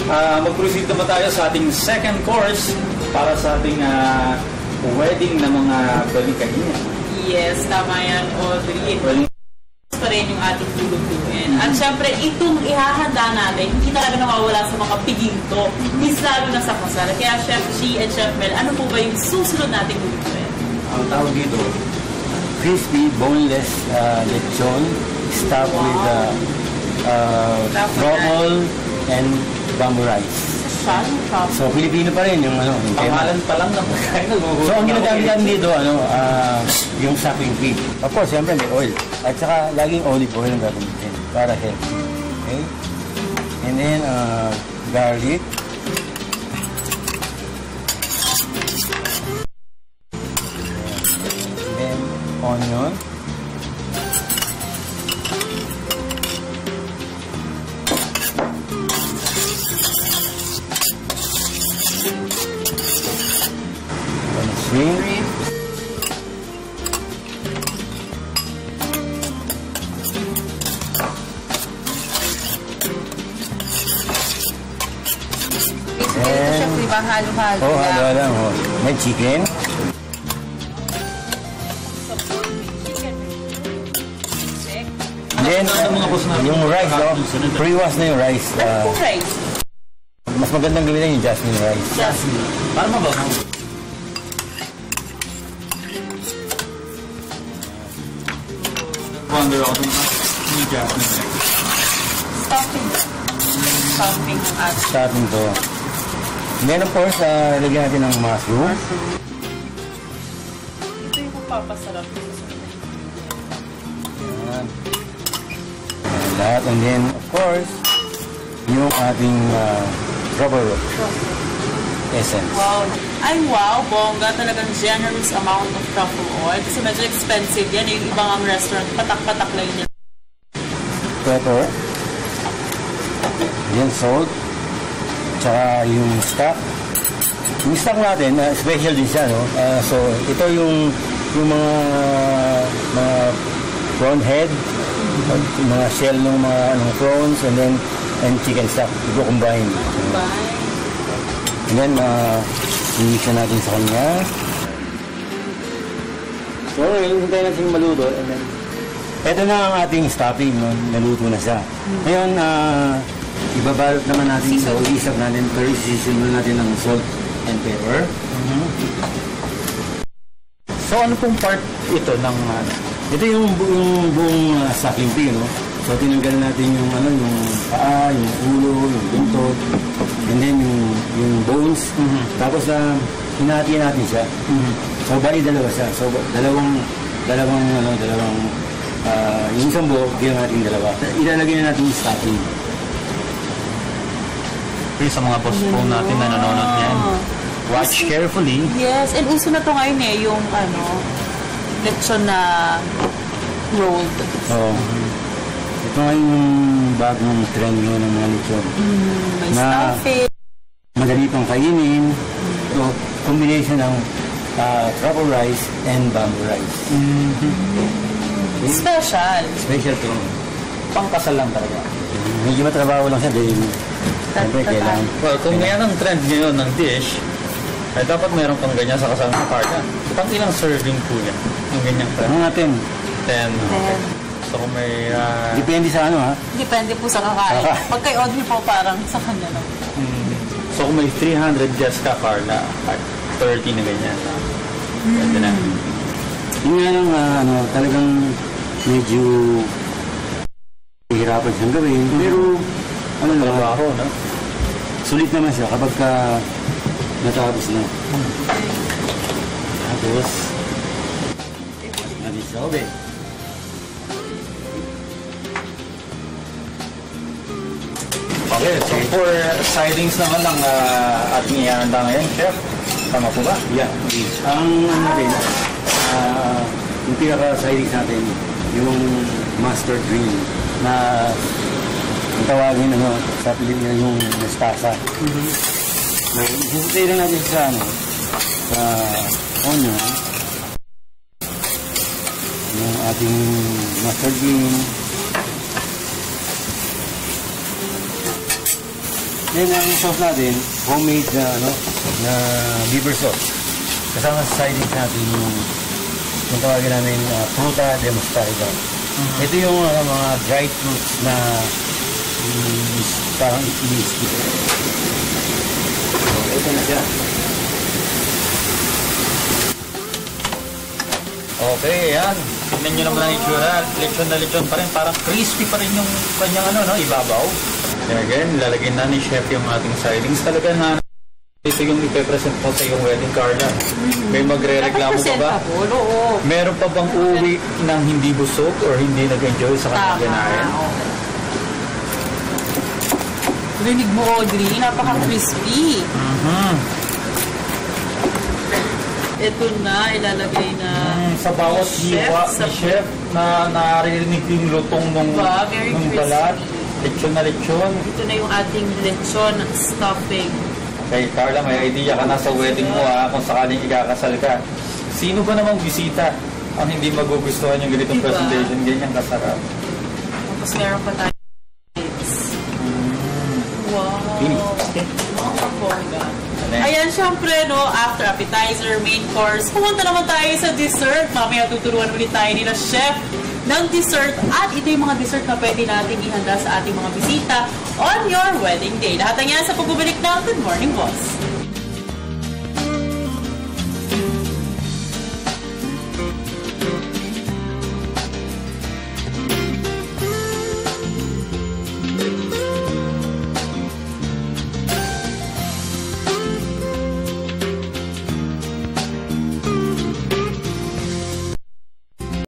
Mag-proceed naman tayo sa ating second course para sa ating wedding na mga pwedeng kainin. Yes, tama yan, Audrey. Pa rin yung ating lulutuin. At syempre, itong ihahanda natin, hindi talaga nawawala sa mga piginto. Is lalo na sa kasal. Kaya Chef G and Chef Mel, ano po ba yung susunod nating lulutuin? Ang tawag dito, crispy, boneless lechon stuffed with truffle and bamboo rice. So, Pilipino pa rin yung ano. Pangalan pa lang ng pagkain. So, ang ginagamit dito, yung suckling pig. Of course, siyempre may oil. At saka, laging olive oil ang gagamitin para healthy. Okay? And then, garlic. And then, onion. Shrimp. Chef, diba? Halo-halo. Oh, halo lang. Oh. May chicken. Then, yung rice, pre-wash na yung rice. Rice? Mas magandang gawin yung jasmine rice. Jasmine. Paano ba? Wonder ako yung jasmine rice. Stuffing at Stuffing to. Then, of course, lagyan natin ng mushroom. ito yung magpapasarap. Ayan. Lahat. And then, of course, yung ating truffle essence. Wow. Ay, wow. Bongga. Talagang generous amount of truffle oil. Kasi medyo expensive yan. Yung ibang ang restaurant, patak-patak lang yun. Pepper. Then, salt. Tsaka yung stock. Yung stock natin, special din siya, no? So, ito yung mga prawn head, mga shell ng mga prawns, and chicken stock. Ito combine. And then, i-mix na natin sa kanya. So, hintayin natin maluto. And then, ito na ang ating stuffing, no? Naluto na siya. Ngayon, ibabalot naman natin sa isap natin, pero isisimula natin ng salt and pepper. So, ano pong part ito ng ito yung buong suckling pig, no? So, tinanggal natin yung paa, yung ulo, yung buntot, and then yung bones. Tapos, hinati natin siya. So, bali dalawa siya. So, dalawang yung isang buo, gawin natin dalawa. Ilalagay na natin yung stuffing. sa mga boss po natin na nanonood niyan? Watch carefully. Yes, and uso na to ngayon yung lechon na rolled. Oo. Ito nga yung bagong trend ngayon ng mga lechon. May stuffing. Madali pang kainin. So, combination ng truffle rice and bamboo rice. Special. Special to. Pangkasal lang talaga. Medyo matrabaho lang siya dahil siyempre kailangan. Well, kung yan ang trend ngayon ng dish, ay dapat meron kang ganyan sa kasama sa parka. Pang ilang serving po yan? Ang ganyang trend? Ano natin? 10. Okay. So kung may... Depende sa ano ha? Depende po sa kakain. Pag kay Audrey po parang sa kanya lang. So kung may 300 guests ka, Carla, 30 na ganyan. Pwede na. Yung nga lang, talagang medyo hihirapan siyang gawin. Pero, ano naman, trabaho, no? sulit naman siya kapag natapos na. Tapos, natin sa oven. Okay, so for sidings naman ang ating ihanda ngayon, Chef. Tama po ba? Yeah. Ang natin, yung pinaka-sidings natin, yung mustard green na ang tawagin sa Pilipinas yung mustasa. So, isasatay lang natin sa onion, yung ating mustard green, Then ang sauce natin, homemade na ano, na liver sauce. Kasama sa side dish natin yung tawagin namin fruta de mostarda. Ito yung mga dried fruits na parang i-stick. So, ito na siya. Okay, ayan. Tignan nyo naman ang itsura. Lechon na lechon pa rin. Parang crispy pa rin yung kanyang ibabaw. And again, lalagyan na ni Chef yung ating sidings. Talaga na ito yung ipepresent mo sa iyong wedding card. May magre-reklamo pa ba? Oo. Meron pa bang uwi ng hindi busog or hindi nag-enjoy sa kanyang ganayan? Rinig mo, Audrey. Napaka-crispy. Ito na, ilalagay na sa bawat hiwa ni Chef na narinig yung lutong nung balat. Lechon na lechon. Ito na yung ating lechon stuffing. Okay, Carla, may idea ka na sa wedding mo kung sakaling ikakasal ka. Sino ba namang bisita ang hindi magugustuhan yung ganitong presentation? Ganyan kasarap. Tapos meron pa tayo. Wow. Nakakabongga. Ayan, syempre, after appetizer, main course, pumunta naman tayo sa dessert. Mamaya tuturuan ulit tayo nila chef ng dessert. At ito yung mga dessert na pwede natin ihanda sa ating mga bisita on your wedding day. Lahat ng yan sa pagbabalik ng Good Morning Boss.